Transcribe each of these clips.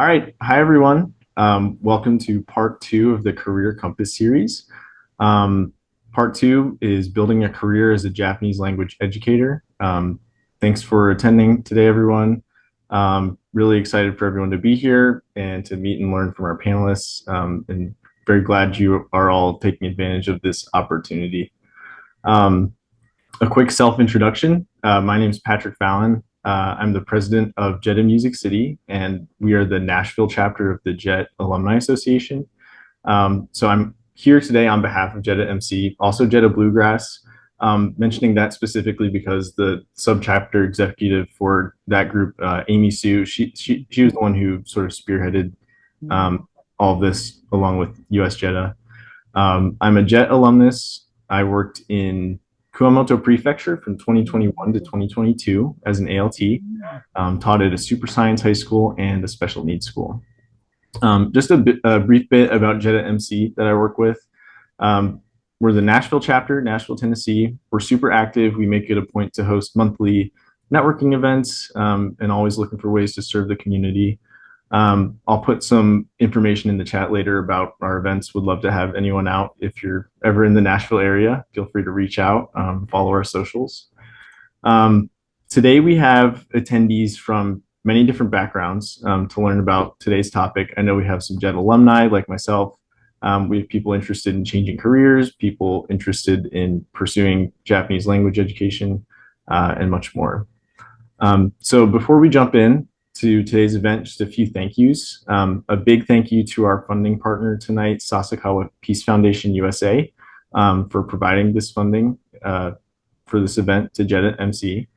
All right. Hi, everyone. Welcome to part two of the Career Compass series. Part two is building a career as a Japanese language educator. Thanks for attending today, everyone. Really excited for everyone to be here and to meet and learn from our panelists. And very glad you are all taking advantage of this opportunity. A quick self-introduction. My name is Patrick Fallon. I'm the president of JETA Music City, and we are the Nashville chapter of the JET Alumni Association. So I'm here today on behalf of JETAAMC, also JETA Bluegrass, mentioning that specifically because the subchapter executive for that group, Amy Sue, she was the one who sort of spearheaded all of this along with US JETA. I'm a JET alumnus. I worked in Kumamoto Prefecture from 2021 to 2022 as an ALT, taught at a super science high school and a special needs school. Just a brief bit about JETAAMC that I work with. We're the Nashville chapter, Nashville, Tennessee. We're super active. We make it a point to host monthly networking events and always looking for ways to serve the community. I'll put some information in the chat later about our events. Would love to have anyone out. If you're ever in the Nashville area, feel free to reach out, follow our socials. Today we have attendees from many different backgrounds to learn about today's topic. I know we have some JET alumni like myself. We have people interested in changing careers, people interested in pursuing Japanese language education, and much more. So before we jump in to today's event, just a few thank yous. A big thank you to our funding partner tonight, Sasakawa Peace Foundation USA, for providing this funding for this event to JETAAMC.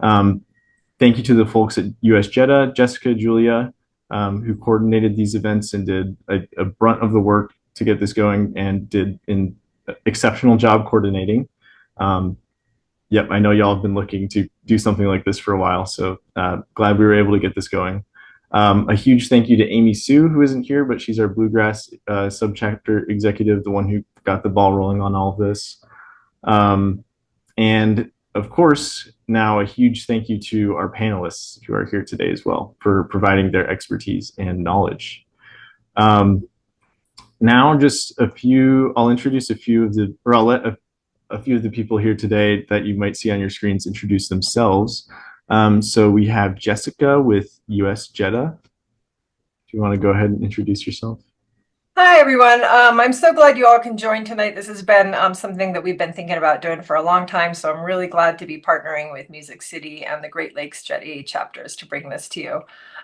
Thank you to the folks at US JETA, Jessica, Julia, who coordinated these events and did a brunt of the work to get this going and did an exceptional job coordinating. Yep, I know y'all have been looking to do something like this for a while, so glad we were able to get this going. A huge thank you to Amy Sue, who isn't here, but she's our Bluegrass subchapter executive, the one who got the ball rolling on all of this. And of course, now a huge thank you to our panelists who are here today as well for providing their expertise and knowledge. Now just I'll introduce a few of the, or I'll let a few of the people here today that you might see on your screens introduce themselves. So we have Jessica with US JETA. Do you want to go ahead and introduce yourself? Hi, everyone. I'm so glad you all can join tonight. This has been something that we've been thinking about doing for a long time, so I'm really glad to be partnering with Music City and the Great Lakes JETA chapters to bring this to you.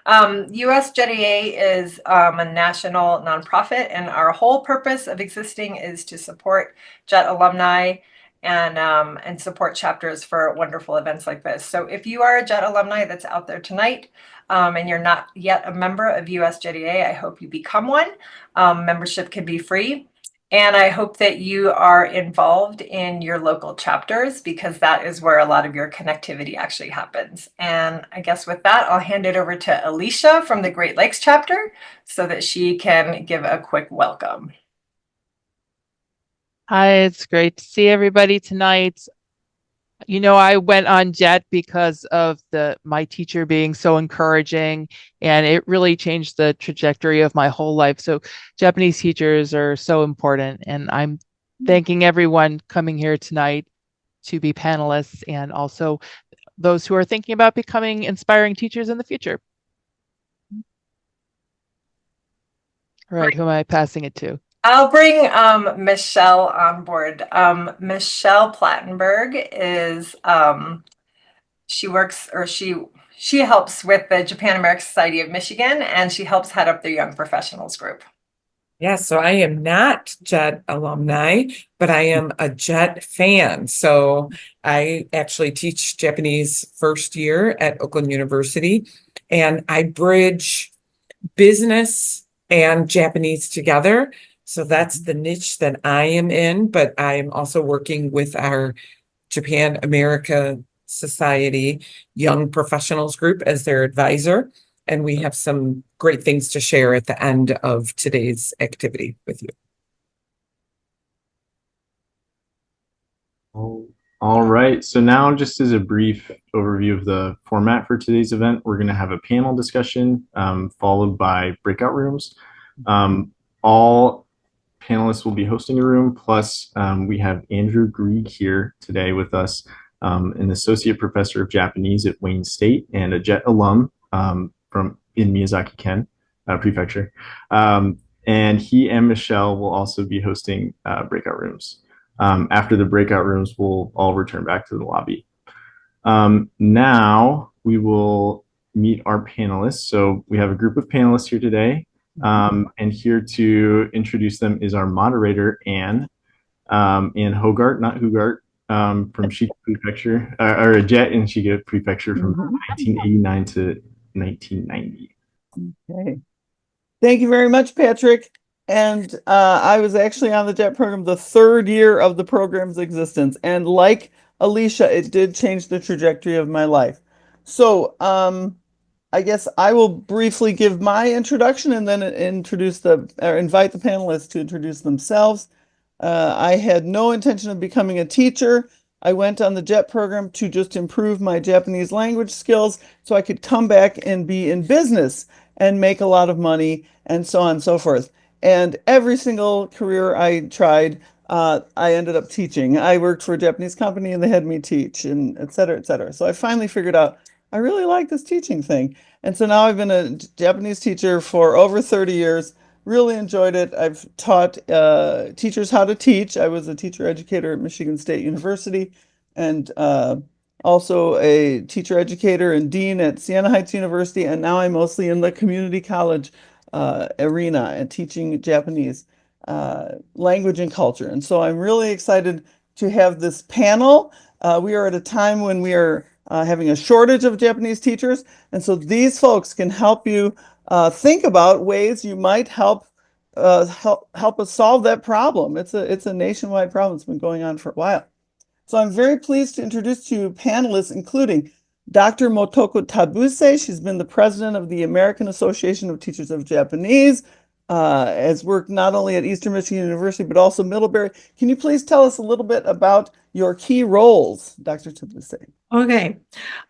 US JETA is a national nonprofit, and our whole purpose of existing is to support JET alumni and support chapters for wonderful events like this. So if you are a JET alumni that's out there tonight and you're not yet a member of US JETA, I hope you become one. Membership can be free. And I hope that you are involved in your local chapters because that is where a lot of your connectivity actually happens. And I guess with that, I'll hand it over to Alicia from the Great Lakes chapter so that she can give a quick welcome. Hi, it's great to see everybody tonight. You know, I went on JET because of my teacher being so encouraging, and it really changed the trajectory of my whole life. So Japanese teachers are so important, and I'm thanking everyone coming here tonight to be panelists and also those who are thinking about becoming inspiring teachers in the future. All right, who am I passing it to? I'll bring Michelle on board. Michelle Plattenberg is she helps with the Japan American Society of Michigan, and she helps head up their young professionals group. Yeah, so I am not JET alumni, but I am a JET fan. So I actually teach Japanese first year at Oakland University, and I bridge business and Japanese together. So that's the niche that I am in, but I am also working with our Japan America Society Young Professionals Group as their advisor. And we have some great things to share at the end of today's activity with you. All right. So now, just as a brief overview of the format for today's event, we're going to have a panel discussion followed by breakout rooms. All panelists will be hosting a room. Plus, we have Andrew Grieg here today with us, an associate professor of Japanese at Wayne State and a JET alum from in Miyazaki-ken Prefecture. And he and Michelle will also be hosting breakout rooms. After the breakout rooms, we'll all return back to the lobby. Now we will meet our panelists. So we have a group of panelists here today. And here to introduce them is our moderator, Anne Hooghart, not Hooghart, from Shiga Prefecture, or a JET in Shiga Prefecture from 1989 to 1990. Okay. Thank you very much, Patrick. And I was actually on the JET program the third year of the program's existence. And like Alicia, it did change the trajectory of my life. So I guess I will briefly give my introduction and then invite the panelists to introduce themselves. I had no intention of becoming a teacher. I went on the JET program to just improve my Japanese language skills so I could come back and be in business and make a lot of money and so on and so forth. And every single career I tried, I ended up teaching. I worked for a Japanese company and they had me teach and et cetera, et cetera. So I finally figured out I really like this teaching thing. And so now I've been a Japanese teacher for over 30 years. Really enjoyed it. I've taught teachers how to teach. I was a teacher educator at Michigan State University and also a teacher educator and dean at Siena Heights University. And now I'm mostly in the community college arena and teaching Japanese language and culture. And so I'm really excited to have this panel. We are at a time when we are having a shortage of Japanese teachers. And so these folks can help you think about ways you might help us solve that problem. It's a nationwide problem. It's been going on for a while. So I'm very pleased to introduce to you panelists, including Dr. Motoko Tabuse. She's been the president of the American Association of Teachers of Japanese, has worked not only at Eastern Michigan University, but also Middlebury. Can you please tell us a little bit about your key roles, Dr. Tabuse? Okay.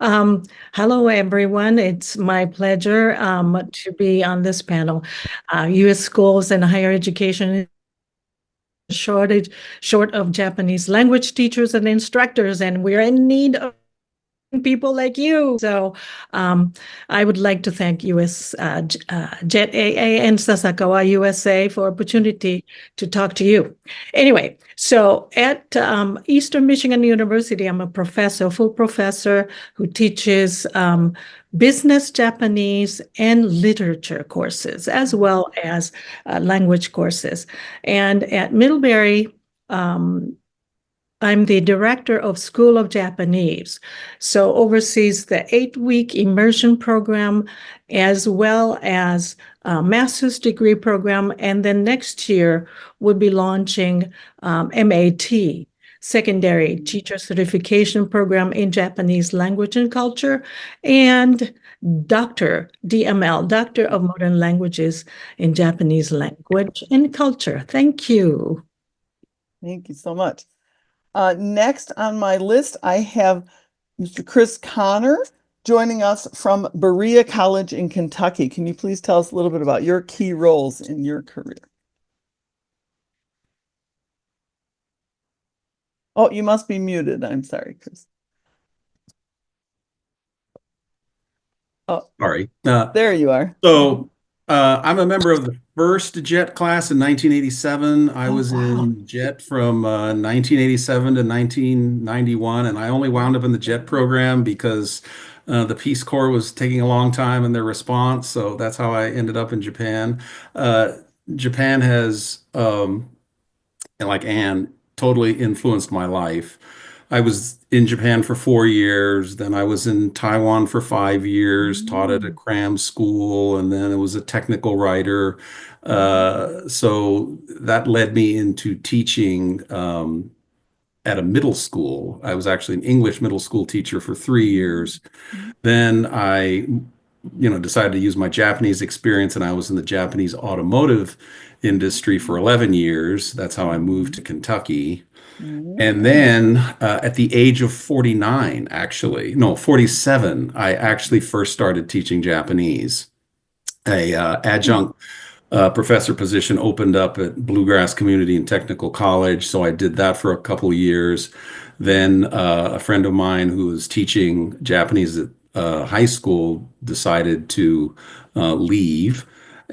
Hello, everyone. It's my pleasure to be on this panel. U.S. schools and higher education short of Japanese language teachers and instructors, and we're in need of people like you. So I would like to thank US JETAA and Sasakawa USA for opportunity to talk to you. Anyway, so at Eastern Michigan University, I'm a professor, full professor who teaches business Japanese and literature courses, as well as language courses. And at Middlebury, I'm the director of School of Japanese, so oversees the 8-week immersion program as well as a master's degree program. And then next year, we'll be launching MAT, Secondary Teacher Certification Program in Japanese Language and Culture, and Doctor, DML, Doctor of Modern Languages in Japanese Language and Culture. Thank you. Thank you so much. Next on my list, I have Mr. Chris Connor joining us from Berea College in Kentucky. Can you please tell us a little bit about your key roles in your career? Oh, you must be muted. I'm sorry, Chris. Oh, Sorry. there you are. So I'm a member of the first JET class in 1987. I was in JET from 1987 to 1991, and I only wound up in the JET program because the Peace Corps was taking a long time in their response. So that's how I ended up in Japan. Japan has, like Anne, totally influenced my life. I was in Japan for 4 years, then I was in Taiwan for 5 years, taught at a cram school, and then I was a technical writer. So that led me into teaching at a middle school. I was actually an English middle school teacher for 3 years. Then I decided to use my Japanese experience, and I was in the Japanese automotive industry for 11 years. That's how I moved to Kentucky. And then at the age of 49, actually, no, 47, I actually first started teaching Japanese. A adjunct professor position opened up at Bluegrass Community and Technical College, so I did that for a couple of years. Then a friend of mine who was teaching Japanese at high school decided to leave,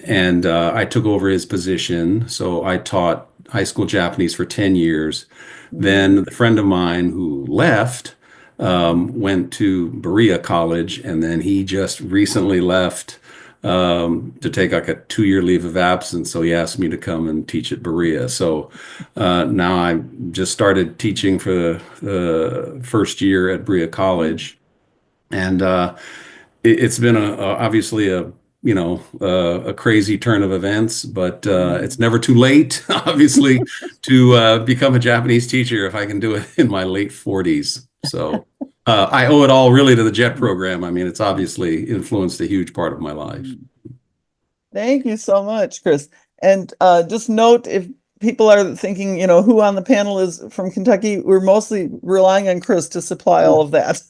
and I took over his position. So I taught high school Japanese for 10 years. Then a friend of mine who left went to Berea College, and then he just recently left to take like a 2-year leave of absence. So he asked me to come and teach at Berea. So now I just started teaching for the first year at Berea College. And it's been obviously a crazy turn of events, but it's never too late, obviously, to become a Japanese teacher if I can do it in my late 40s. So I owe it all really to the JET program. I mean, it's obviously influenced a huge part of my life. Thank you so much, Chris. And just note, if people are thinking, who on the panel is from Kentucky, we're mostly relying on Chris to supply all of that.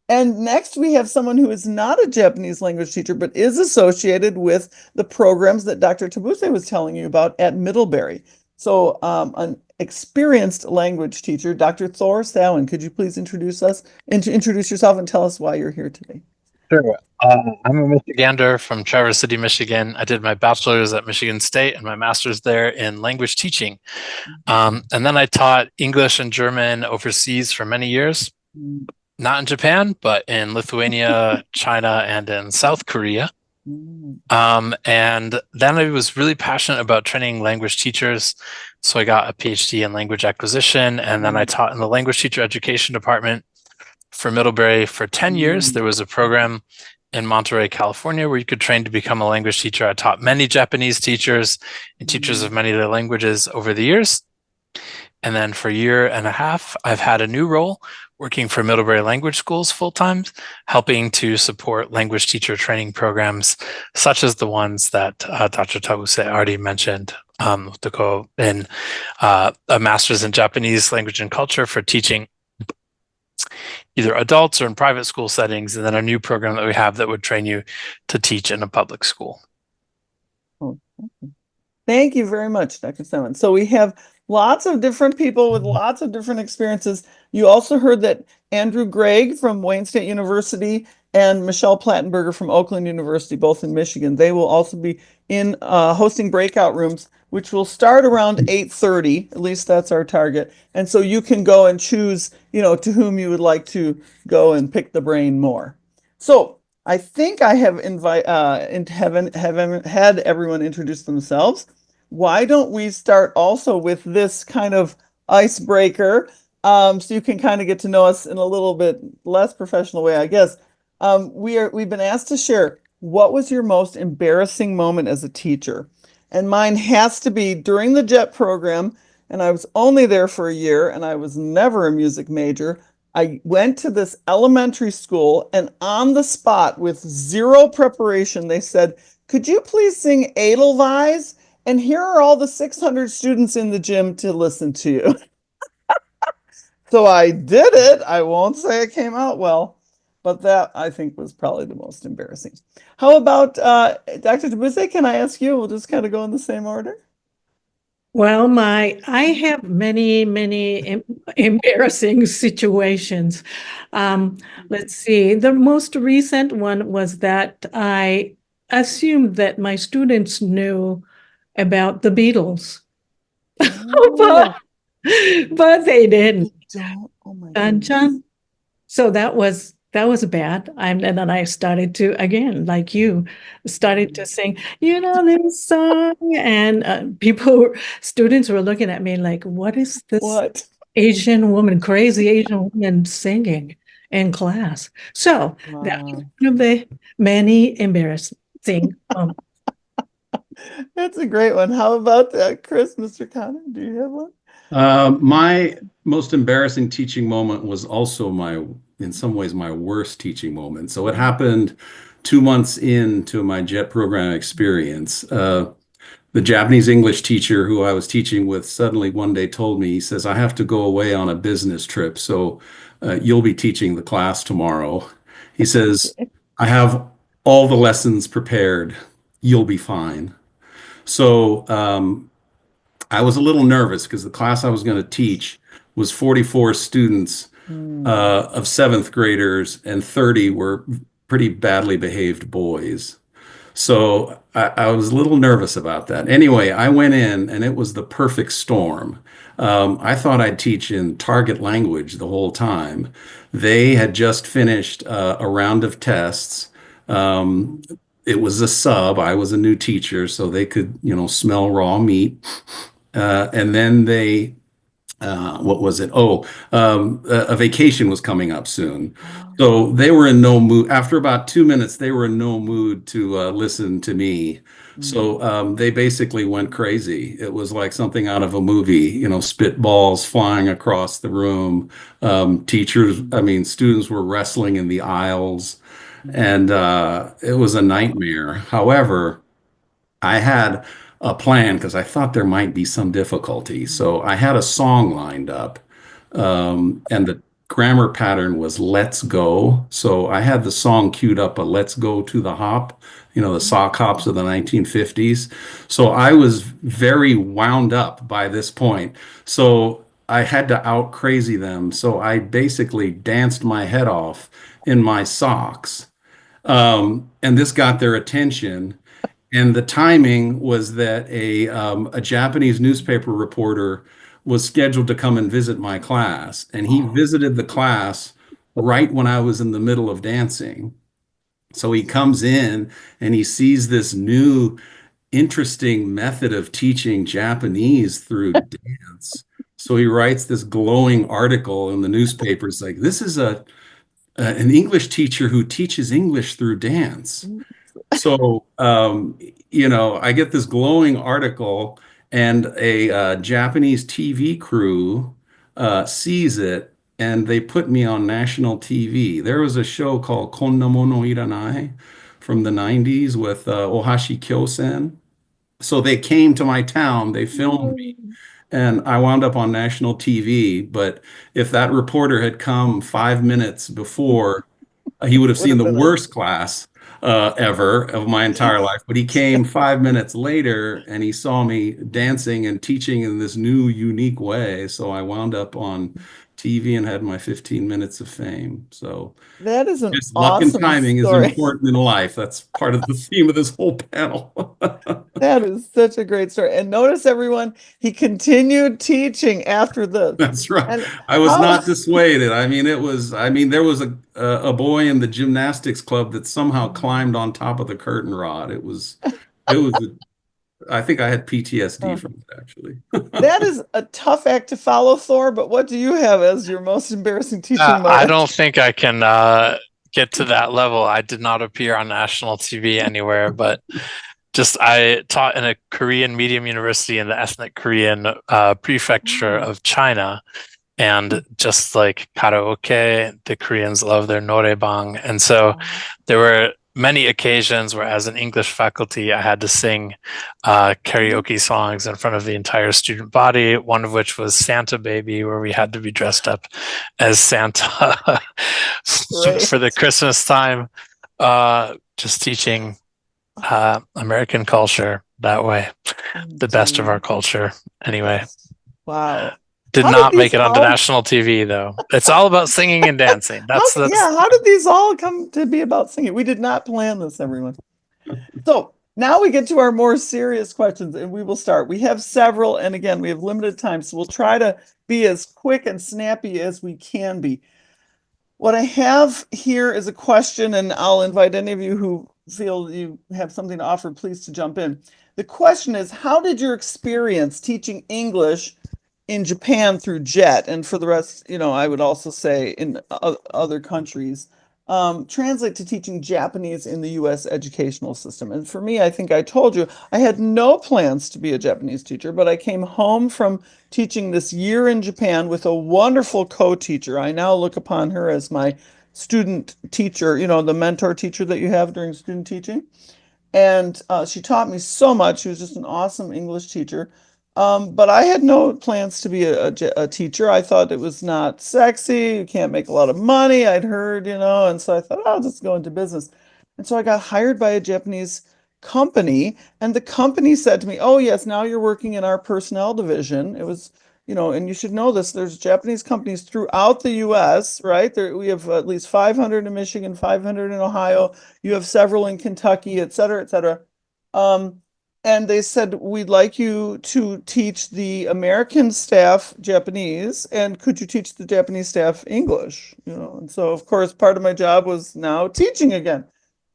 And next we have someone who is not a Japanese language teacher, but is associated with the programs that Dr. Tabuse was telling you about at Middlebury. So an experienced language teacher, Dr. Thor Sawin, could you please introduce yourself and tell us why you're here today? Sure. I'm a Michigander from Traverse City, Michigan. I did my bachelor's at Michigan State and my master's there in language teaching. And then I taught English and German overseas for many years. Not in Japan, but in Lithuania, China, and in South Korea. And then I was really passionate about training language teachers. So I got a PhD in language acquisition, and then I taught in the language teacher education department for Middlebury for 10 years. There was a program in Monterey, California, where you could train to become a language teacher. I taught many Japanese teachers and teachers of many of their languages over the years. And then for a year and a half, I've had a new role working for Middlebury Language Schools full-time, helping to support language teacher training programs, such as the ones that Dr. Tabuse already mentioned, Motoko, in a master's in Japanese language and culture for teaching either adults or in private school settings, and then a new program that we have that would train you to teach in a public school. Oh, thank you very much, Dr. Sawin. So we have lots of different people with lots of different experiences. You also heard that Andrew Gregg from Wayne State University and Michelle Plattenberger from Oakland University, both in Michigan, they will also be in hosting breakout rooms, which will start around 8:30. At least that's our target. And so you can go and choose, to whom you would like to go and pick the brain more. So I think I have had everyone introduce themselves. Why don't we start also with this kind of icebreaker, so you can kind of get to know us in a little bit less professional way, I guess. We've been asked to share, what was your most embarrassing moment as a teacher? And mine has to be during the JET program, and I was only there for a year, and I was never a music major. I went to this elementary school, and on the spot, with zero preparation, they said, "Could you please sing Edelweiss? And here are all the 600 students in the gym to listen to you." So I did it. I won't say it came out well, but that I think was probably the most embarrassing. How about Dr. Tabuse? Can I ask you? We'll just kind of go in the same order. Well, I have many embarrassing situations. Let's see. The most recent one was that I assumed that my students knew about the Beatles, Oh, but they didn't. oh my Dun, goodness. dun. So that was bad. And then I started to, again, like you, started to sing, this song, and students were looking at me like, what is this What? crazy Asian woman singing in class? So that was one of the many embarrassing moments. That's a great one. How about Chris, Mr. Connor? Do you have one? My most embarrassing teaching moment was also in some ways, my worst teaching moment. So it happened 2 months into my JET program experience. The Japanese English teacher who I was teaching with suddenly one day told me, he says, I have to go away on a business trip, so you'll be teaching the class tomorrow. He says, I have all the lessons prepared. You'll be fine. So I was a little nervous because the class I was going to teach was 44 students of seventh graders, and 30 were pretty badly behaved boys. So I was a little nervous about that. Anyway, I went in and it was the perfect storm. I thought I'd teach in target language the whole time. They had just finished a round of tests. It was a sub. I was a new teacher, so they could, smell raw meat. And then what was it? A vacation was coming up soon. So they were in no mood. After about 2 minutes, they were in no mood to listen to me. So they basically went crazy. It was like something out of a movie, spitballs flying across the room. Students were wrestling in the aisles, and it was a nightmare. However, I had a plan because I thought there might be some difficulty. So I had a song lined up, and the grammar pattern was "Let's Go." So I had the song queued up, a "Let's Go to the Hop," the sock hops of the 1950s. So I was very wound up by this point. So I had to out crazy them. So I basically danced my head off in my socks. And this got their attention. And the timing was that a Japanese newspaper reporter was scheduled to come and visit my class, and he visited the class right when I was in the middle of dancing. So he comes in and he sees this new, interesting method of teaching Japanese through dance. So he writes this glowing article in the newspaper. It's like, this is an English teacher who teaches English through dance. So, I get this glowing article, and a Japanese TV crew sees it, and they put me on national TV. There was a show called Konna Mono Iranai from the 90s with Ohashi Kyosen. So they came to my town, they filmed me, and I wound up on national TV. But if that reporter had come 5 minutes before, he would have seen the worst class ever of my entire life. But he came 5 minutes later and he saw me dancing and teaching in this new, unique way. So I wound up on TV and had my 15 minutes of fame. So that is an just luck and awesome timing story. is important in life. That's part of the theme of this whole panel. That is such a great story. And notice, everyone, he continued teaching after this. That's right. And I was not dissuaded. There was a boy in the gymnastics club that somehow climbed on top of the curtain rod. I think I had PTSD from it, actually. That is a tough act to follow, Thor, but what do you have as your most embarrassing teaching moment? I don't think I can get to that level. I did not appear on national TV anywhere, but I taught in a Korean medium university in the ethnic Korean prefecture of China. And just like karaoke, the Koreans love their noraebang. And so there were many occasions where, as an English faculty, I had to sing karaoke songs in front of the entire student body, one of which was Santa Baby, where we had to be dressed up as Santa for the Christmas time, just teaching American culture that way, the best of our culture. Anyway. Wow. Did not make it onto national TV, though. It's all about singing and dancing. How did these all come to be about singing? We did not plan this, everyone. So now we get to our more serious questions, and we will start. We have several, and again, we have limited time, so we'll try to be as quick and snappy as we can be. What I have here is a question, and I'll invite any of you who feel you have something to offer, please to jump in. The question is, how did your experience teaching English in Japan through JET, and for the rest, I would also say in other countries, translate to teaching Japanese in the US educational system. And for me, I think I told you, I had no plans to be a Japanese teacher, but I came home from teaching this year in Japan with a wonderful co-teacher. I now look upon her as my student teacher, you know, the mentor teacher that you have during student teaching. And she taught me so much. She was just an awesome English teacher. But I had no plans to be a teacher. I thought it was not sexy. You can't make a lot of money, I'd heard, you know, and so I thought, I'll just go into business. And so I got hired by a Japanese company, and the company said to me, oh, yes, now you're working in our personnel division. It was, you know, and you should know this, there's Japanese companies throughout the US, right? We have at least 500 in Michigan, 500 in Ohio. You have several in Kentucky, et cetera, et cetera. And they said, we'd like you to teach the American staff Japanese, and could you teach the Japanese staff English? You know, and so of course part of my job was now teaching again.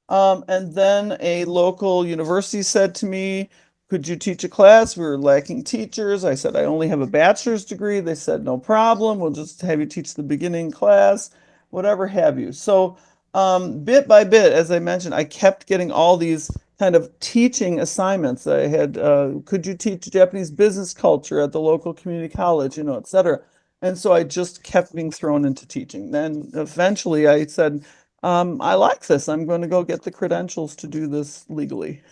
And then a local university said to me, could you teach a class? We were lacking teachers. I said, I only have a bachelor's degree. They said, no problem. We'll just have you teach the beginning class, whatever have you. So bit by bit, as I mentioned, I kept getting all these kind of teaching assignments. I had, could you teach Japanese business culture at the local community college, you know, et cetera. And so I just kept being thrown into teaching. Then eventually I said, I like this. I'm going to go get the credentials to do this legally.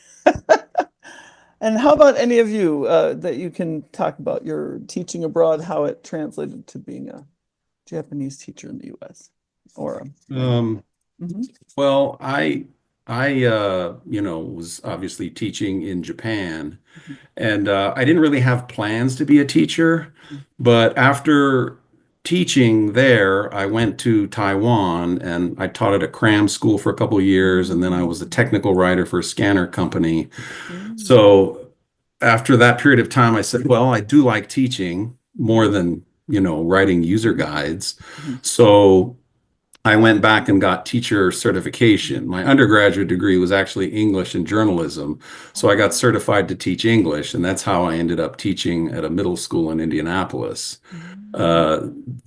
And how about any of you that you can talk about your teaching abroad, how it translated to being a Japanese teacher in the US? Or well, I you know, was obviously teaching in Japan, and I didn't really have plans to be a teacher, but after teaching there, I went to Taiwan and I taught at a cram school for a couple of years, and then I was a technical writer for a scanner company. So after that period of time, I said, well, I do like teaching more than, you know, writing user guides. So I went back and got teacher certification. My undergraduate degree was actually English and journalism. So I got certified to teach English, and that's how I ended up teaching at a middle school in Indianapolis.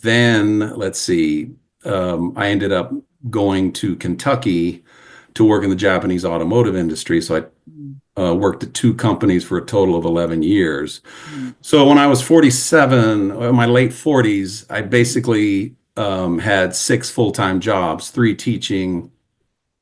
Then, let's see, I ended up going to Kentucky to work in the Japanese automotive industry. So I worked at 2 companies for a total of 11 years. So when I was 47, in my late 40s, I basically had 6 full-time jobs, 3 teaching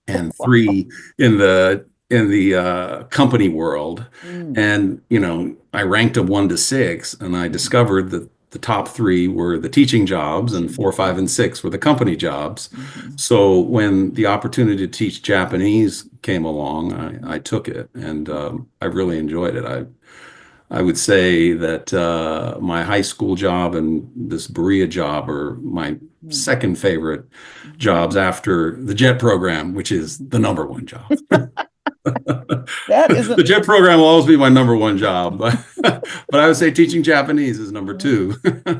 and 3 in the company world. And, you know, I ranked them 1 to 6, and I discovered that the top 3 were the teaching jobs, and 4, 5, and 6 were the company jobs. So when the opportunity to teach Japanese came along, I took it, and I really enjoyed it. I would say that my high school job and this Berea job are my second favorite jobs after the JET program, which is the #1 job. that is The JET program will always be my #1 job, but I would say teaching Japanese is #2.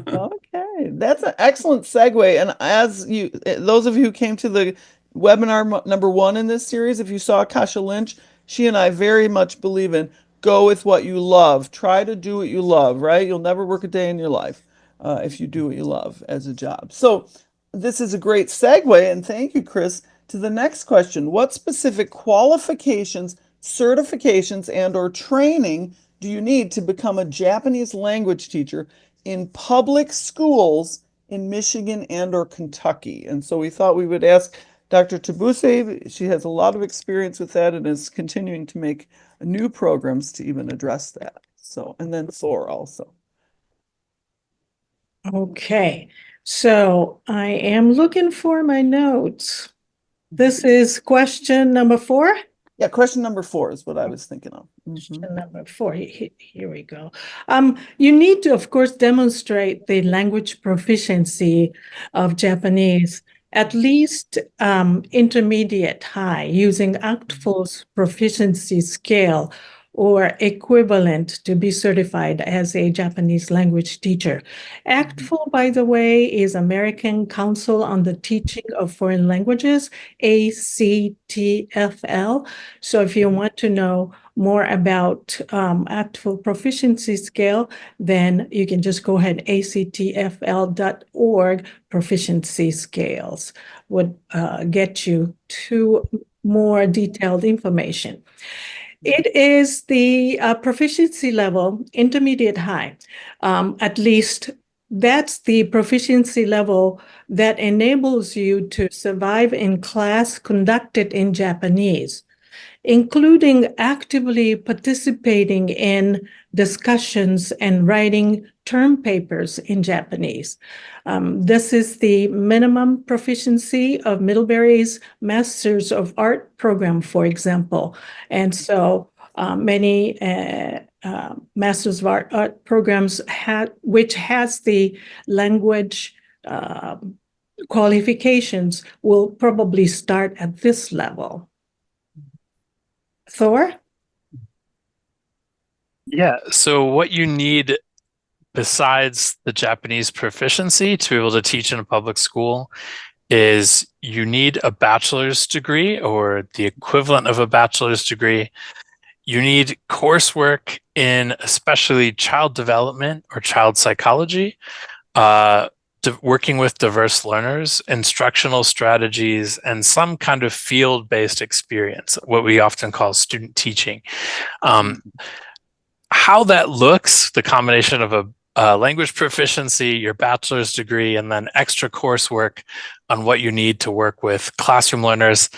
Okay, that's an excellent segue. And as you, those of you who came to the webinar #1 in this series, if you saw Kasha Lynch, she and I very much believe in go with what you love. Try to do what you love, right? You'll never work a day in your life if you do what you love as a job. So this is a great segue, and thank you, Chris, to the next question. What specific qualifications, certifications, and or training do you need to become a Japanese language teacher in public schools in Michigan and or Kentucky? And so we thought we would ask Dr. Tabuse. She has a lot of experience with that and is continuing to make new programs to even address that. So, and then Thor also. Okay, so I am looking for my notes. This is question number 4? Yeah, question number 4 is what I was thinking of. Question number 4, here we go. You need to, of course, demonstrate the language proficiency of Japanese, at least intermediate high, using ACTFL's proficiency scale. or equivalent to be certified as a Japanese language teacher. ACTFL, by the way, is American Council on the Teaching of Foreign Languages, ACTFL. So if you want to know more about ACTFL proficiency scale, then you can just go ahead, actfl.org proficiency scales would get you to more detailed information. It is the proficiency level, intermediate high. At least that's the proficiency level that enables you to survive in class conducted in Japanese, including actively participating in discussions and writing term papers in Japanese. This is the minimum proficiency of Middlebury's Masters of Art program, for example. And so many Masters of Art programs which has the language qualifications will probably start at this level. Thor? Yeah, so what you need besides the Japanese proficiency to be able to teach in a public school is you need a bachelor's degree or the equivalent of a bachelor's degree. You need coursework in especially child development or child psychology, working with diverse learners, instructional strategies, and some kind of field-based experience, what we often call student teaching. How that looks, the combination of a language proficiency, your bachelor's degree, and then extra coursework on what you need to work with classroom learners.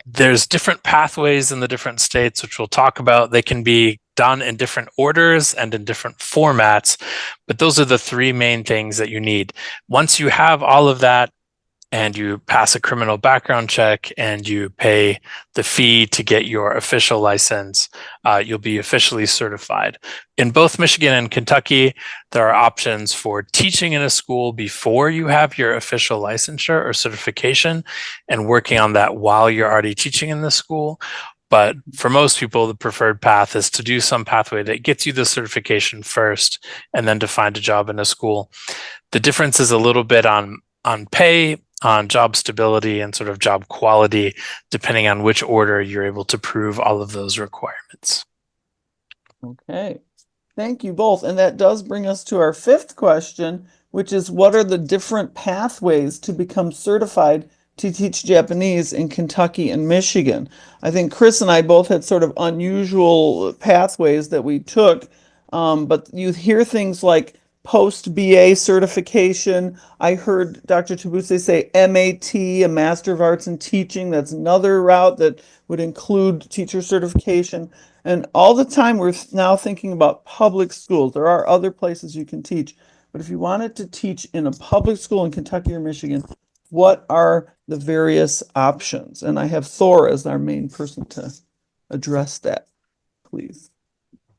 There's different pathways in the different states, which we'll talk about. They can be done in different orders and in different formats, but those are the three main things that you need. Once you have all of that, and you pass a criminal background check and you pay the fee to get your official license, you'll be officially certified. In both Michigan and Kentucky, there are options for teaching in a school before you have your official licensure or certification and working on that while you're already teaching in the school. But for most people, the preferred path is to do some pathway that gets you the certification first and then to find a job in a school. The difference is a little bit on pay, on job stability, and sort of job quality, depending on which order you're able to prove all of those requirements. Okay, thank you both. And that does bring us to our fifth question, which is what are the different pathways to become certified to teach Japanese in Kentucky and Michigan? I think Chris and I both had sort of unusual pathways that we took, but you hear things like post-BA certification. I heard Dr. Tabuse say MAT, a Master of Arts in Teaching. That's another route that would include teacher certification. And all the time we're now thinking about public schools. There are other places you can teach, but if you wanted to teach in a public school in Kentucky or Michigan, what are the various options? And I have Thor as our main person to address that, please.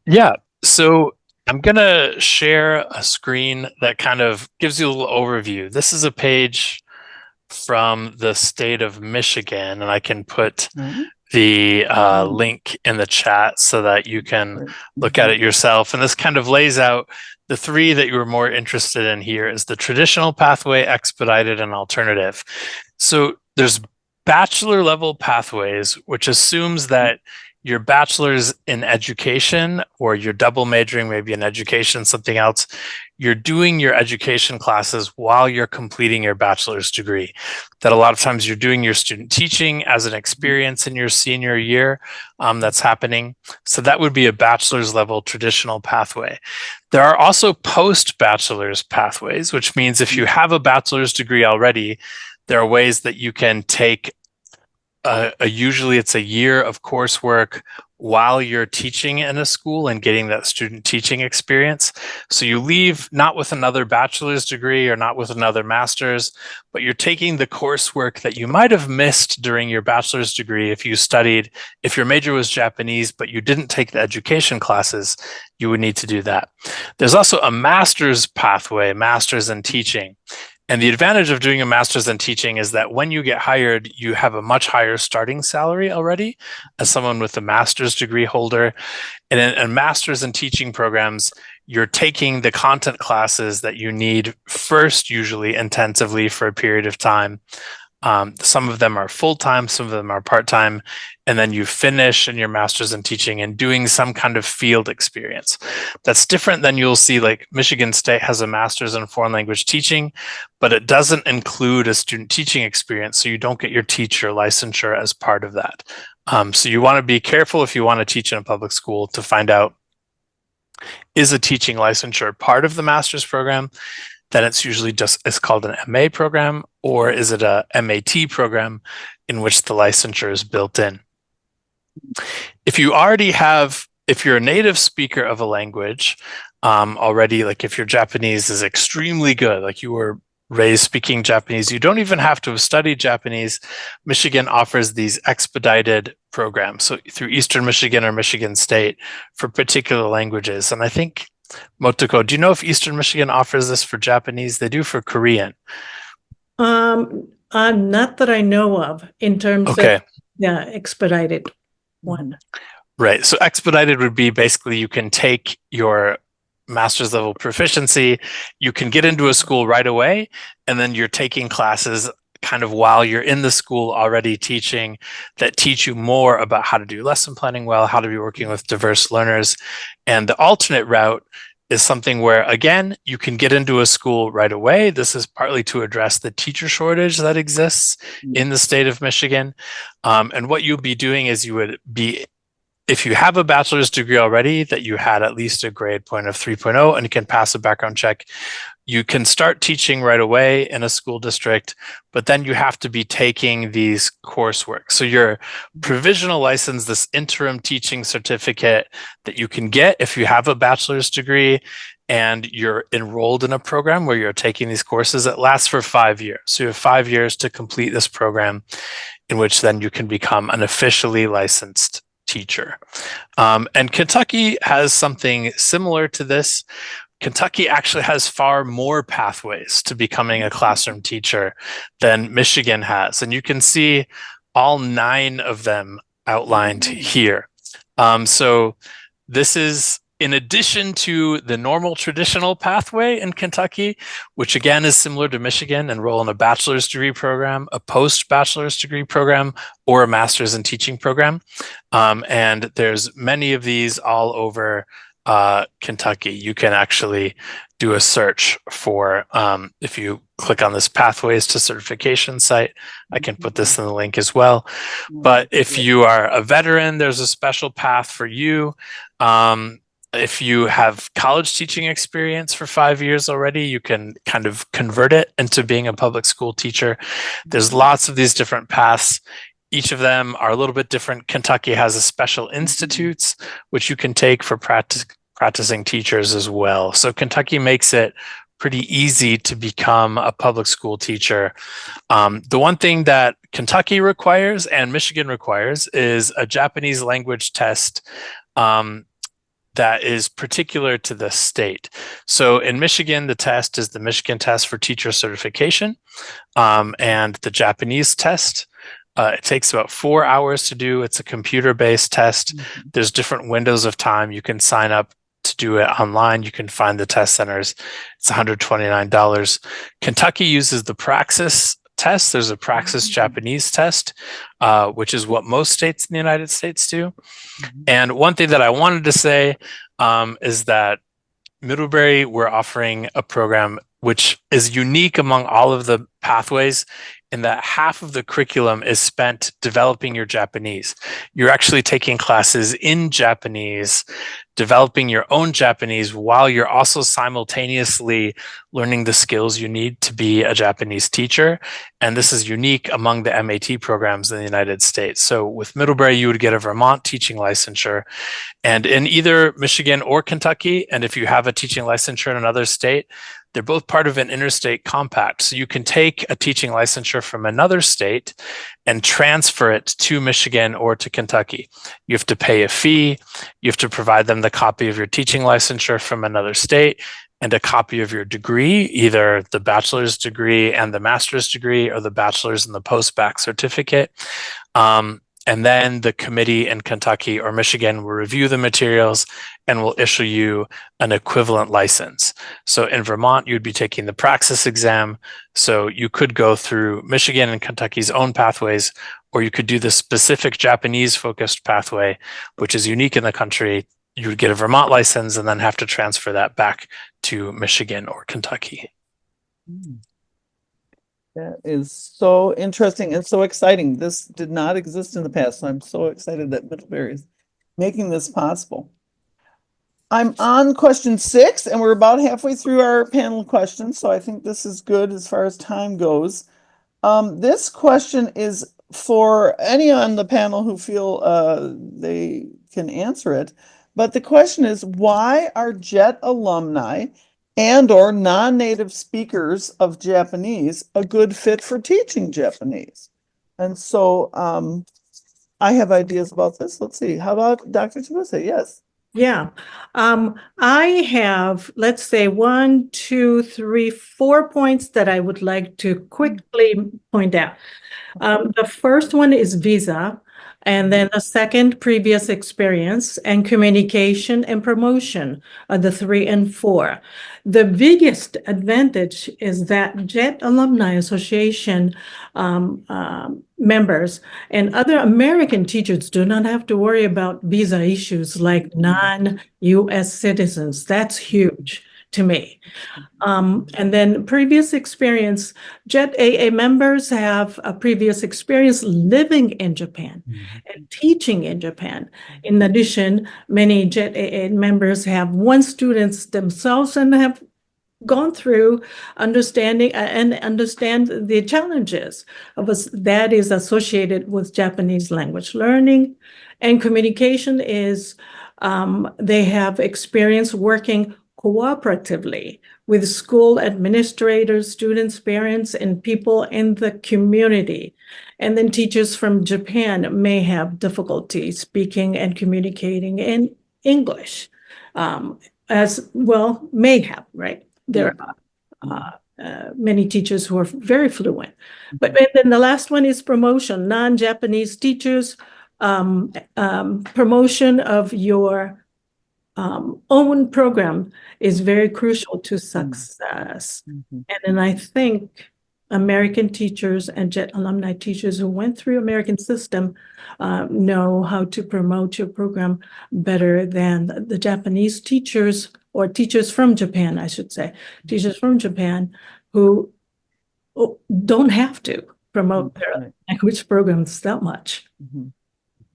Yeah, so I'm going to share a screen that kind of gives you a little overview. This is a page from the state of Michigan, and I can put the link in the chat so that you can look at it yourself. And this kind of lays out the three that you were more interested in here is the traditional pathway, expedited, and alternative. So there's bachelor level pathways, which assumes that your bachelor's in education or you're double majoring maybe in education, something else, you're doing your education classes while you're completing your bachelor's degree. That a lot of times you're doing your student teaching as an experience in your senior year that's happening. So that would be a bachelor's level traditional pathway. There are also post-bachelor's pathways, which means if you have a bachelor's degree already, there are ways that you can take usually it's a year of coursework while you're teaching in a school and getting that student teaching experience. So you leave not with another bachelor's degree or not with another master's, but you're taking the coursework that you might have missed during your bachelor's degree if if your major was Japanese, but you didn't take the education classes, you would need to do that. There's also a master's pathway, master's in teaching. And the advantage of doing a master's in teaching is that when you get hired, you have a much higher starting salary already as someone with a master's degree holder. And in master's in teaching programs, you're taking the content classes that you need first, usually intensively for a period of time. Some of them are full-time, some of them are part-time, and then you finish in your master's in teaching and doing some kind of field experience. That's different than you'll see, like Michigan State has a master's in foreign language teaching, but it doesn't include a student teaching experience, so you don't get your teacher licensure as part of that. So you want to be careful if you want to teach in a public school to find out, is a teaching licensure part of the master's program? Then it's usually it's called an MA program, or is it a MAT program in which the licensure is built in? If you already have, if you're a native speaker of a language already, like if your Japanese is extremely good, like you were raised speaking Japanese, you don't even have to have studied Japanese. Michigan offers these expedited programs, so through Eastern Michigan or Michigan State for particular languages. And I think, Motoko, do you know if Eastern Michigan offers this for Japanese? They do for Korean. Not that I know of in terms of expedited one. Right. So expedited would be basically you can take your master's level proficiency, you can get into a school right away, and then you're taking classes kind of while you're in the school already teaching that teach you more about how to do lesson planning well, how to be working with diverse learners. And the alternate route is something where, again, you can get into a school right away. This is partly to address the teacher shortage that exists in the state of Michigan. And what you'll be doing is you would be, if you have a bachelor's degree already that you had at least a grade point of 3.0 and you can pass a background check, you can start teaching right away in a school district, but then you have to be taking these coursework. So your provisional license, this interim teaching certificate that you can get if you have a bachelor's degree and you're enrolled in a program where you're taking these courses, it lasts for 5 years. So you have 5 years to complete this program in which then you can become an officially licensed teacher. And Kentucky has something similar to this. Kentucky actually has far more pathways to becoming a classroom teacher than Michigan has. And you can see all 9 of them outlined here. So this is in addition to the normal traditional pathway in Kentucky, which again is similar to Michigan, enroll in a bachelor's degree program, a post-bachelor's degree program, or a master's in teaching program. And there's many of these all over Kentucky. You can actually do a search for, if you click on this Pathways to Certification site, I can put this in the link as well. But if you are a veteran, there's a special path for you. If you have college teaching experience for 5 years already, you can kind of convert it into being a public school teacher. There's lots of these different paths. Each of them are a little bit different. Kentucky has a special institutes, which you can take for practicing teachers as well. So Kentucky makes it pretty easy to become a public school teacher. The one thing that Kentucky requires and Michigan requires is a Japanese language test that is particular to the state. So in Michigan, the test is the Michigan test for teacher certification, and the Japanese test. It takes about 4 hours to do. It's a computer-based test. There's different windows of time. You can sign up to do it online. You can find the test centers. It's $129. Kentucky uses the Praxis test. There's a Praxis Japanese test, which is what most states in the United States do. And one thing that I wanted to say is that Middlebury, we're offering a program which is unique among all of the pathways in that half of the curriculum is spent developing your Japanese. You're actually taking classes in Japanese, developing your own Japanese while you're also simultaneously learning the skills you need to be a Japanese teacher. And this is unique among the MAT programs in the United States. So with Middlebury, you would get a Vermont teaching licensure. And in either Michigan or Kentucky, and if you have a teaching licensure in another state, they're both part of an interstate compact. So you can take a teaching licensure from another state and transfer it to Michigan or to Kentucky. You have to pay a fee. You have to provide them the copy of your teaching licensure from another state. and a copy of your degree, either the bachelor's degree and the master's degree or the bachelor's and the post-bac certificate. And then the committee in Kentucky or Michigan will review the materials and will issue you an equivalent license. So in Vermont, you'd be taking the praxis exam. So you could go through Michigan and Kentucky's own pathways, or you could do the specific Japanese focused pathway, which is unique in the country. You would get a Vermont license and then have to transfer that back to Michigan or Kentucky. That is so interesting and so exciting. This did not exist in the past. So I'm so excited that Middlebury is making this possible. I'm on question 6, and we're about halfway through our panel questions. So I think this is good as far as time goes. This question is for any on the panel who feel they can answer it. But the question is, why are JET alumni and or non-native speakers of Japanese a good fit for teaching Japanese? And so I have ideas about this. Let's see. How about Dr. Tabuse? Yes. Yeah. I have, let's say, 1, 2, 3, 4 points that I would like to quickly point out. The first one is visa, and then the second, previous experience, and communication and promotion are the 3 and 4. The biggest advantage is that JET Alumni Association members and other American teachers do not have to worry about visa issues like non-US citizens. That's huge to me. And then previous experience, JET AA members have a previous experience living in Japan and teaching in Japan. In addition, many JET AA members have won students themselves and have gone through understanding and understand the challenges of us that is associated with Japanese language learning. And communication is, they have experience working cooperatively with school administrators, students, parents, and people in the community. And then teachers from Japan may have difficulty speaking and communicating in English, as well, may have, right? There are many teachers who are very fluent. But then the last one is promotion, non-Japanese teachers, promotion of your own program is very crucial to success. And then I think American teachers and JET alumni teachers who went through American system know how to promote your program better than the Japanese teachers, or teachers from Japan, I should say, teachers from Japan who don't have to promote their language programs that much.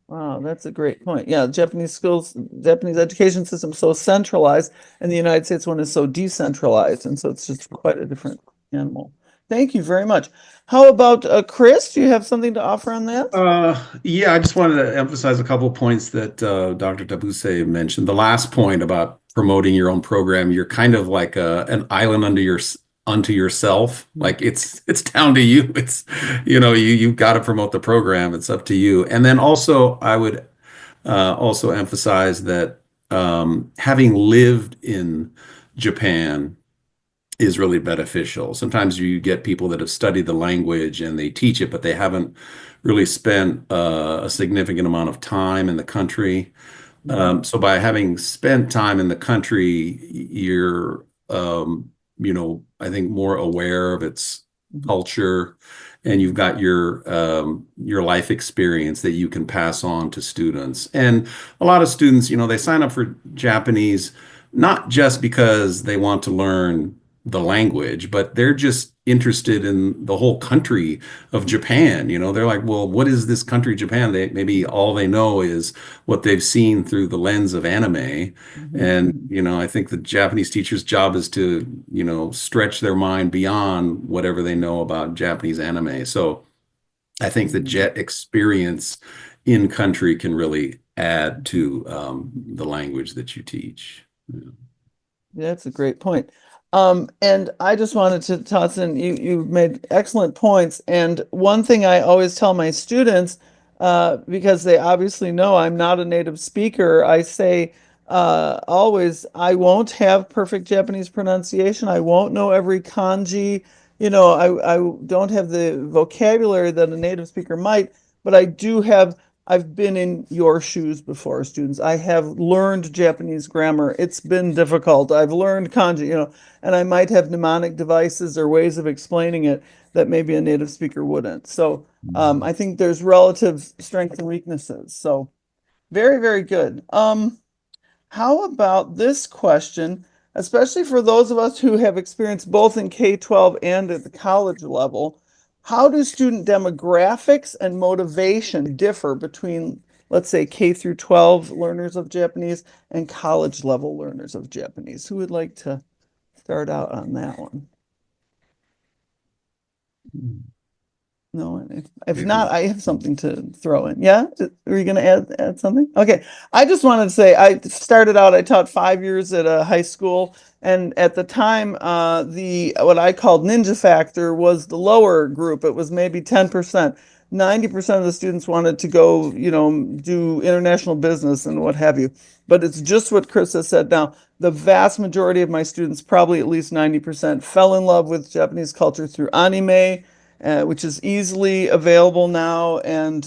Wow, that's a great point. Yeah, Japanese schools, Japanese education system is so centralized, and the United States one is so decentralized, and so it's just quite a different animal. Thank you very much. How about Chris? Do you have something to offer on that? Yeah, I just wanted to emphasize a couple of points that Dr. Tabuse mentioned. The last point about promoting your own program, you're kind of like an island unto yourself. Like it's down to you. It's, you've got to promote the program. It's up to you. And then also I would also emphasize that having lived in Japan is really beneficial. Sometimes you get people that have studied the language and they teach it, but they haven't really spent a significant amount of time in the country. So by having spent time in the country, you're, I think more aware of its culture, and you've got your life experience that you can pass on to students. And a lot of students, they sign up for Japanese not just because they want to learn the language, but they're just interested in the whole country of Japan. They're like, well, what is this country, Japan? Maybe all they know is what they've seen through the lens of anime. And, I think the Japanese teacher's job is to, stretch their mind beyond whatever they know about Japanese anime. So I think the JET experience in country can really add to the language that you teach. That's a great point. And I just wanted to toss in, you made excellent points. And one thing I always tell my students, because they obviously know I'm not a native speaker, I say, always, I won't have perfect Japanese pronunciation. I won't know every kanji. You know, I don't have the vocabulary that a native speaker might, but I've been in your shoes before, students. I have learned Japanese grammar. It's been difficult. I've learned kanji, you know, and I might have mnemonic devices or ways of explaining it that maybe a native speaker wouldn't. So I think there's relative strengths and weaknesses. So very, very good. How about this question, especially for those of us who have experience both in K-12 and at the college level? How do student demographics and motivation differ between, let's say, K through 12 learners of Japanese and college level learners of Japanese? Who would like to start out on that one? No, if not, I have something to throw in. Yeah, are you going to add something? Okay, I just wanted to say I started out. I taught 5 years at a high school, and at the time, the what I called ninja factor was the lower group. It was maybe 10%. 90% of the students wanted to go, you know, do international business and what have you. But it's just what Chris has said now. The vast majority of my students, probably at least 90%, fell in love with Japanese culture through anime, which is easily available now. And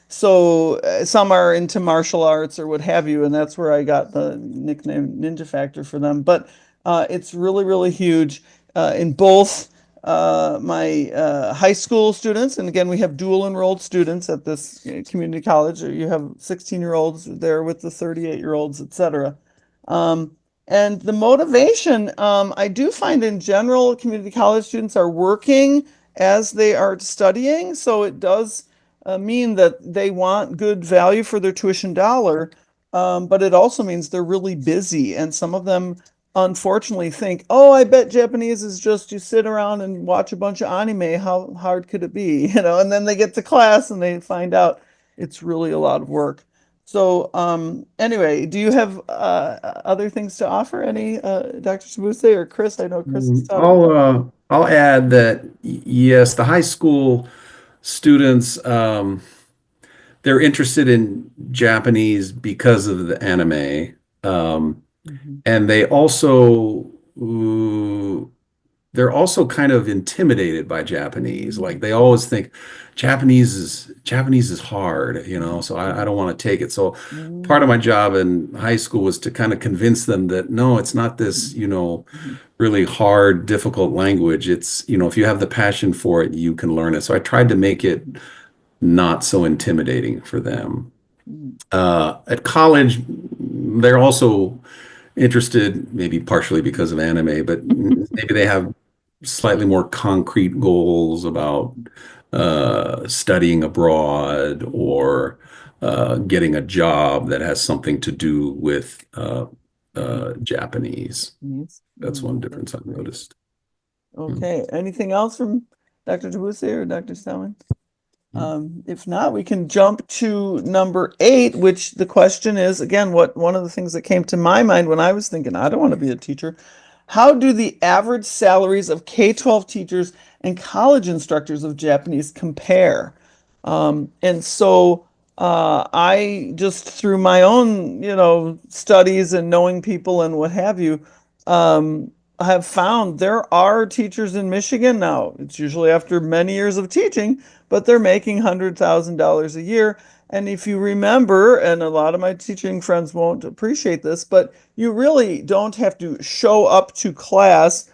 so some are into martial arts or what have you, and that's where I got the nickname Ninja Factor for them. But it's really, really huge in both my high school students, and again, we have dual enrolled students at this community college. You have 16-year-olds there with the 38-year-olds, etc. And the motivation, I do find in general, community college students are working as they are studying. So it does mean that they want good value for their tuition dollar. But it also means they're really busy. And some of them unfortunately think, oh, I bet Japanese is just you sit around and watch a bunch of anime. How hard could it be? You know, and then they get to class and they find out it's really a lot of work. So anyway, do you have other things to offer? Any Dr. Tabuse or Chris? I know Chris is talking. I'll add that yes, the high school students they're interested in Japanese because of the anime, and they're also kind of intimidated by Japanese. Like they always think Japanese is hard, you know, so I don't want to take it. So part of my job in high school was to kind of convince them that no, it's not this, you know, really hard, difficult language. It's, you know, if you have the passion for it, you can learn it. So I tried to make it not so intimidating for them. At college, they're also interested, maybe partially because of anime, but maybe they have slightly more concrete goals about studying abroad or getting a job that has something to do with Japanese. That's one difference I've noticed. Okay. Anything else from Dr. Tabuse or Dr. Sawin? If not, we can jump to number 8, which the question is, again, one of the things that came to my mind when I was thinking, I don't want to be a teacher. How do the average salaries of K-12 teachers and college instructors of Japanese compare? And so I just through my own, you know, studies and knowing people and what have you, have found there are teachers in Michigan now. It's usually after many years of teaching, but they're making $100,000 a year. And if you remember, and a lot of my teaching friends won't appreciate this, but you really don't have to show up to class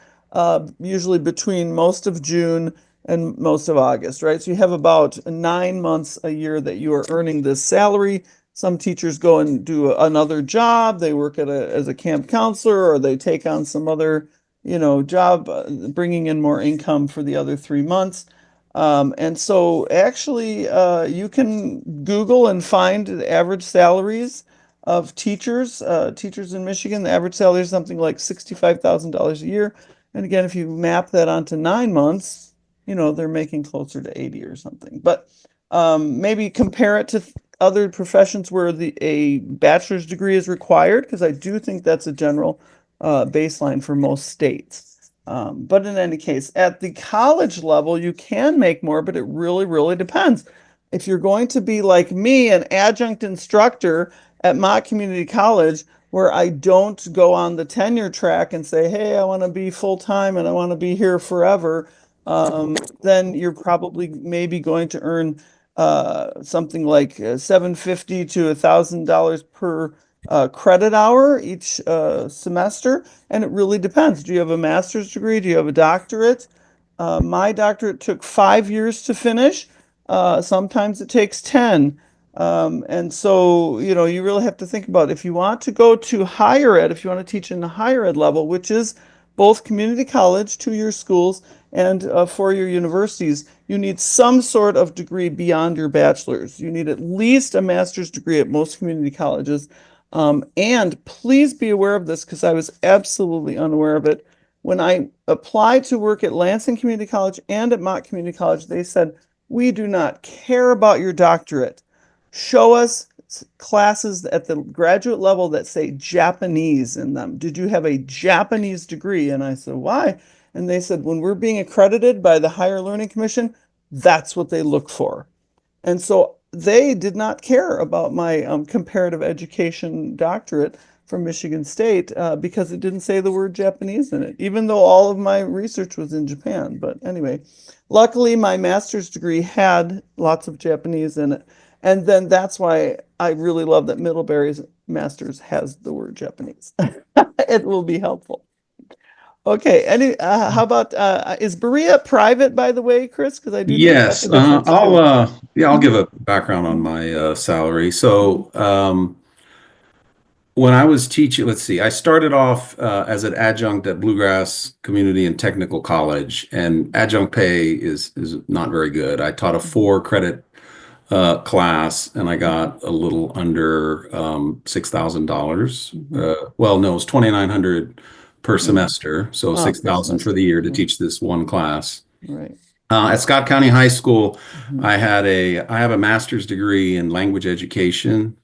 usually between most of June and most of August, right? So you have about 9 months a year that you are earning this salary. Some teachers go and do another job. They work as a camp counselor, or they take on some other, you know, job, bringing in more income for the other 3 months. And so actually, you can Google and find the average salaries of teachers in Michigan. The average salary is something like $65,000 a year. And again, if you map that onto 9 months, you know, they're making closer to 80 or something. But maybe compare it to other professions where a bachelor's degree is required, because I do think that's a general baseline for most states. But in any case, at the college level, you can make more, but it really, really depends. If you're going to be like me, an adjunct instructor at Mott Community College, where I don't go on the tenure track and say, hey, I want to be full-time and I want to be here forever, then you're probably maybe going to earn something like $750 to $1,000 per credit hour each semester. And it really depends. Do you have a master's degree? Do you have a doctorate? My doctorate took 5 years to finish. Sometimes it takes 10. And so, you know, you really have to think about if you want to go to higher ed, if you want to teach in the higher ed level, which is both community college, 2-year schools, and 4-year universities, you need some sort of degree beyond your bachelor's. You need at least a master's degree at most community colleges. And please be aware of this because I was absolutely unaware of it. When I applied to work at Lansing Community College and at Mott Community College, they said, we do not care about your doctorate. Show us classes at the graduate level that say Japanese in them. Did you have a Japanese degree? And I said, why? And they said, when we're being accredited by the Higher Learning Commission, that's what they look for. And so they did not care about my comparative education doctorate from Michigan State because it didn't say the word Japanese in it, even though all of my research was in Japan. But anyway, luckily my master's degree had lots of Japanese in it. And then that's why I really love that Middlebury's master's has the word Japanese. It will be helpful. Okay. How about is Berea private, by the way, Chris? Because I do think that's Yes, a difference too. I'll give a background on my salary. So when I was teaching, let's see, I started off as an adjunct at Bluegrass Community and Technical College, and adjunct pay is not very good. I taught a 4-credit class, and I got a little under $6,000. Well, no, it was $2,900 per semester, so Oh, 6,000 for the year to teach this one class. Right. At Scott County High School, I have a master's degree in language education.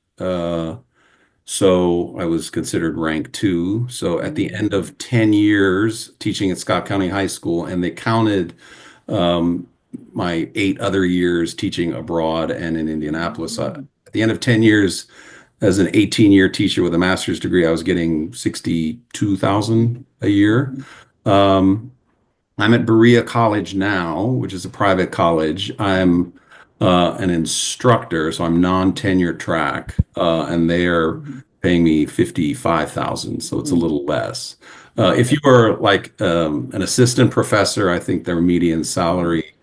So I was considered rank 2. So at the end of 10 years teaching at Scott County High School, and they counted my 8 other years teaching abroad and in Indianapolis. At the end of 10 years, as an 18-year teacher with a master's degree, I was getting $62,000 a year. I'm at Berea College now, which is a private college. I'm an instructor, so I'm non-tenure track, and they are paying me $55,000, so it's a little less. If you are like an assistant professor, I think their median salary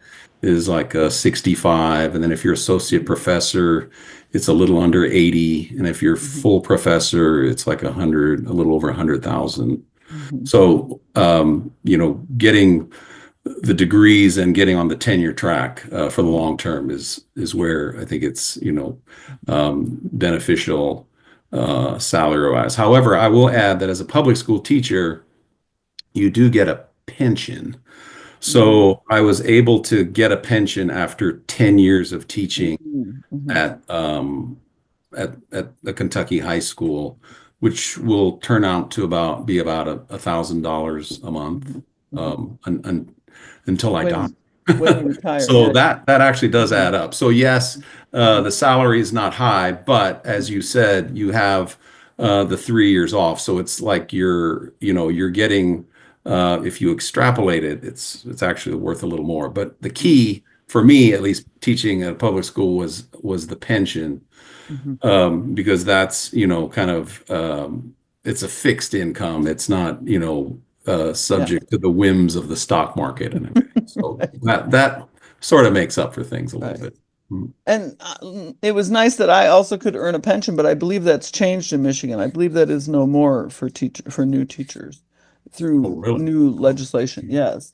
is like 65, and then if you're associate professor, it's a little under 80, and if you're full professor, it's like 100, a little over 100,000. So, you know, getting the degrees and getting on the tenure track for the long term is where I think it's, you know, beneficial salary-wise. However, I will add that as a public school teacher, you do get a pension. So I was able to get a pension after 10 years of teaching at the Kentucky high school, which will turn out to be about $1,000 a month until I die. When you retire. So that actually does add up. So yes, the salary is not high, but as you said, you have the 3 years off. So it's like you're getting, if you extrapolate it, it's actually worth a little more. But the key for me, at least teaching at a public school, was the pension, because that's, you know, kind of it's a fixed income. It's not, you know, subject to the whims of the stock market and everything. So that sort of makes up for things a little bit. And it was nice that I also could earn a pension, but I believe that's changed in Michigan. I believe that is no more for new teachers through new legislation. Yes.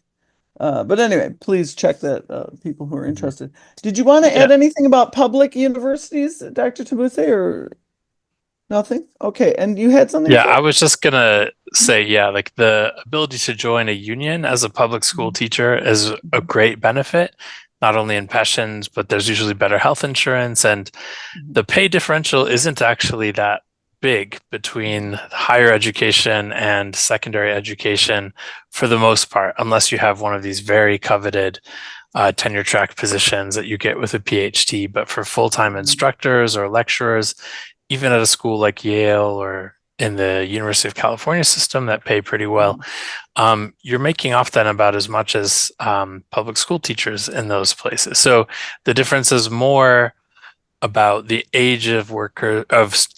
But anyway, please check that, people who are interested. Did you want to add anything about public universities, Dr. Tabuse, or nothing? Okay. And you had something? Yeah, I was just gonna say, like the ability to join a union as a public school teacher is a great benefit, not only in pensions, but there's usually better health insurance, and the pay differential isn't actually that big between higher education and secondary education for the most part, unless you have one of these very coveted tenure track positions that you get with a PhD. But for full-time instructors or lecturers, even at a school like Yale or in the University of California system that pay pretty well. You're making off then about as much as public school teachers in those places. So the difference is more about the age of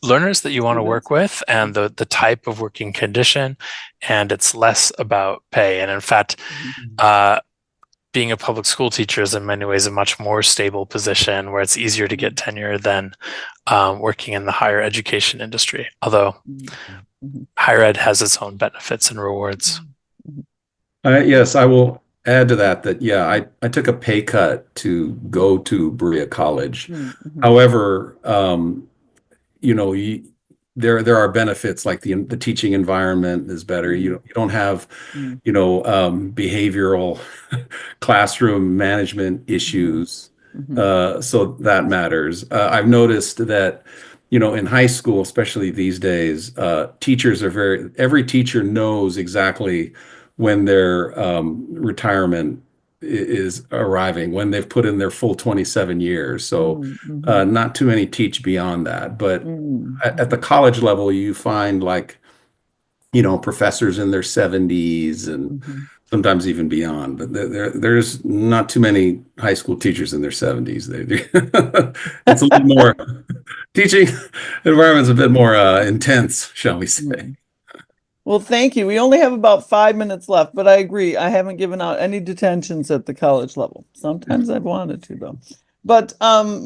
learners that you want to work with and the type of working condition, and it's less about pay. And in fact, being a public school teacher is in many ways a much more stable position where it's easier to get tenure than working in the higher education industry, although higher ed has its own benefits and rewards. Yes, I will add to that, yeah, I took a pay cut to go to Berea College. However, you know, there are benefits like the teaching environment is better. You don't have, you know, behavioral classroom management issues. So that matters. I've noticed that, you know, in high school, especially these days, teachers are every teacher knows exactly when their retirement is arriving, when they've put in their full 27 years. So not too many teach beyond that. But at the college level, you find like, you know, professors in their 70s and sometimes even beyond. But there's not too many high school teachers in their 70s. It's a little more, teaching environment's a bit more intense, shall we say. Well, thank you. We only have about 5 minutes left, but I agree. I haven't given out any detentions at the college level. Sometimes I've wanted to, though. But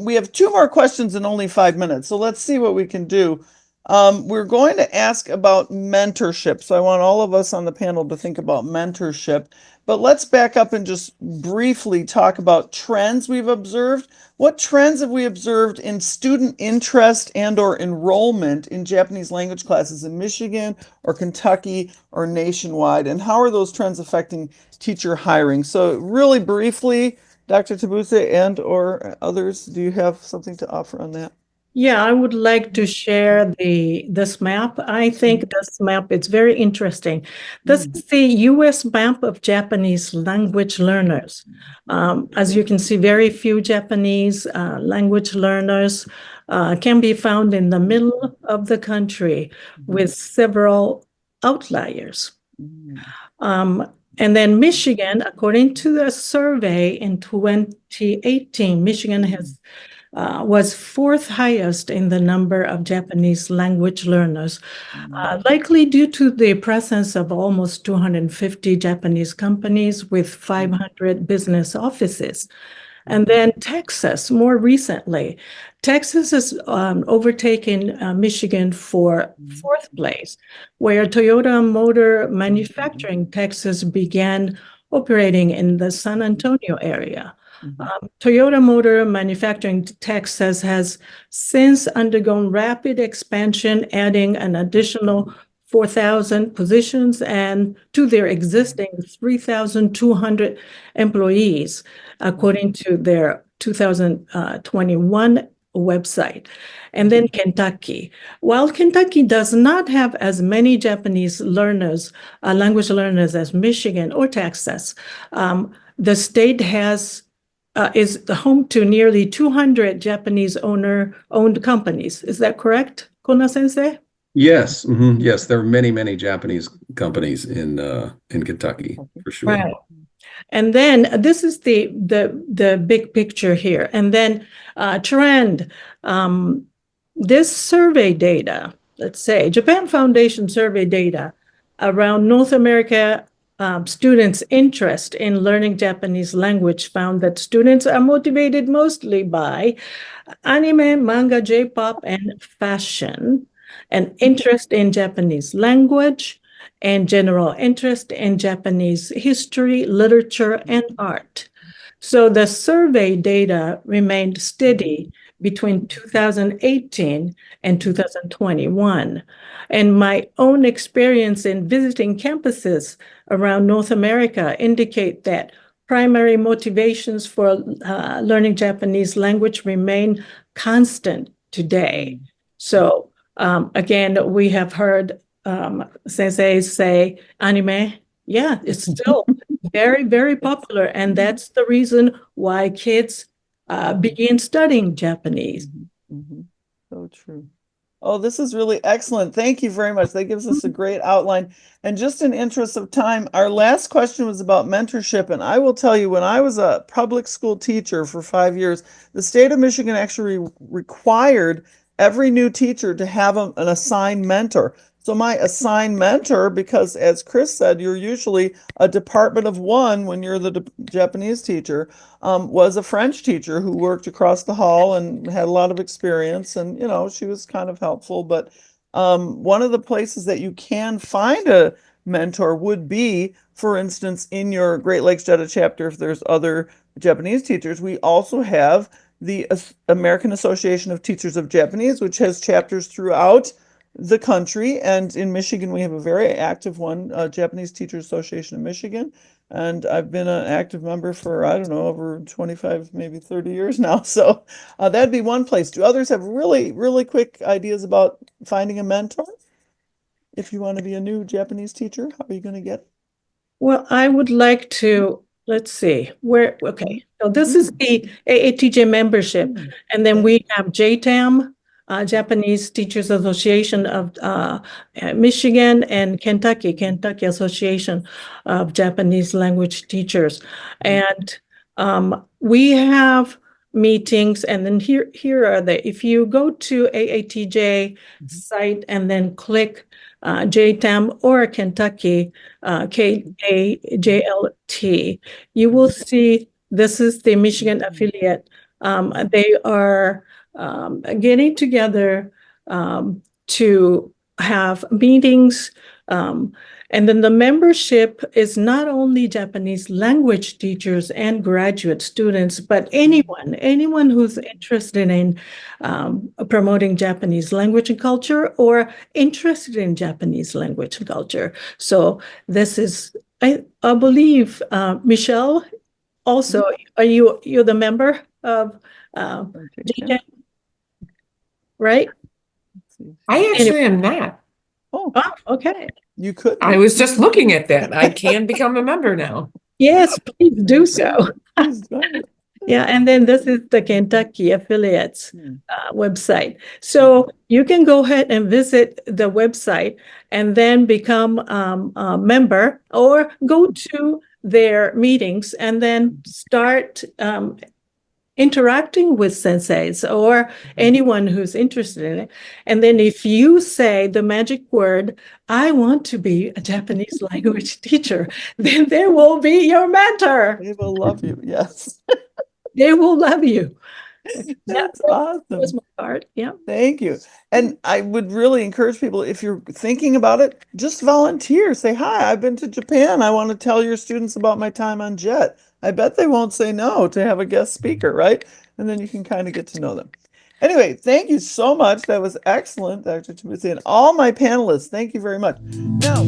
we have 2 more questions in only 5 minutes. So let's see what we can do. We're going to ask about mentorship. So I want all of us on the panel to think about mentorship. But let's back up and just briefly talk about trends we've observed. What trends have we observed in student interest and or enrollment in Japanese language classes in Michigan or Kentucky or nationwide? And how are those trends affecting teacher hiring? So really briefly, Dr. Tabuse and or others, do you have something to offer on that? Yeah, I would like to share this map. I think this map is very interesting. This is the U.S. map of Japanese language learners. As you can see, very few Japanese language learners can be found in the middle of the country with several outliers. And then Michigan, according to the survey in 2018, Michigan was 4th highest in the number of Japanese language learners, likely due to the presence of almost 250 Japanese companies with 500 business offices. And then Texas, more recently, Texas has overtaken Michigan for 4th place, where Toyota Motor Manufacturing Texas began operating in the San Antonio area. Toyota Motor Manufacturing Texas has since undergone rapid expansion, adding an additional 4,000 positions and to their existing 3,200 employees, according to their 2021 website. And then Kentucky. While Kentucky does not have as many Japanese learners, language learners as Michigan or Texas, the state is home to nearly 200 Japanese owned companies. Is that correct, Kona-sensei? Yes, yes, there are many Japanese companies in Kentucky for sure. Right. And then this is the big picture here. And then trend. This survey data, let's say Japan Foundation survey data around North America. Students' interest in learning Japanese language found that students are motivated mostly by anime, manga, J-pop, and fashion, and interest in Japanese language, and general interest in Japanese history, literature, and art. So the survey data remained steady between 2018 and 2021. And my own experience in visiting campuses around North America indicate that primary motivations for learning Japanese language remain constant today. So again, we have heard sensei say anime. Yeah, it's still very popular. And that's the reason why kids begin studying Japanese. So true. Oh, this is really excellent. Thank you very much. That gives us a great outline. And just in interest of time, our last question was about mentorship. And I will tell you, when I was a public school teacher for 5 years, the state of Michigan actually required every new teacher to have an assigned mentor. So my assigned mentor, because as Chris said, you're usually a department of one when you're the Japanese teacher, was a French teacher who worked across the hall and had a lot of experience. And, you know, she was kind of helpful. But one of the places that you can find a mentor would be, for instance, in your Great Lakes JETA chapter, if there's other Japanese teachers, we also have the American Association of Teachers of Japanese, which has chapters throughout the country. And in Michigan, we have a very active one, Japanese Teachers Association of Michigan. And I've been an active member for, I don't know, over 25, maybe 30 years now. So that'd be one place. Do others have really, really quick ideas about finding a mentor? If you want to be a new Japanese teacher, how are you going to get it? Well, I would like to, let's see, okay. So this is the AATJ membership. And then we have JETAAM, Japanese Teachers Association of Michigan, and Kentucky Association of Japanese Language Teachers. And we have meetings, and then here are the, if you go to AATJ site and then click JETAAM or Kentucky KAJLT, you will see this is the Michigan affiliate. They are getting together to have meetings. And then the membership is not only Japanese language teachers and graduate students, but anyone who's interested in promoting Japanese language and culture or interested in Japanese language and culture. So this is, I believe, Michelle, also, you're the member of JETAAM, right? I actually am not. Oh, okay. You could. I was just looking at that. I can become a member now. Yes, please do so. Please do it. Yeah, and then this is the Kentucky affiliates website. So you can go ahead and visit the website and then become a member, or go to their meetings and then start interacting with senseis or anyone who's interested in it. And then if you say the magic word, I want to be a Japanese language teacher, then they will be your mentor. They will love you. Yes. They will love you. That's awesome. That was my part. Yeah. Thank you. And I would really encourage people, if you're thinking about it, just volunteer. Say, hi, I've been to Japan. I want to tell your students about my time on JET. I bet they won't say no to have a guest speaker, right? And then you can kind of get to know them. Anyway, thank you so much. That was excellent, Dr. Tabuse, and all my panelists. Thank you very much. Now,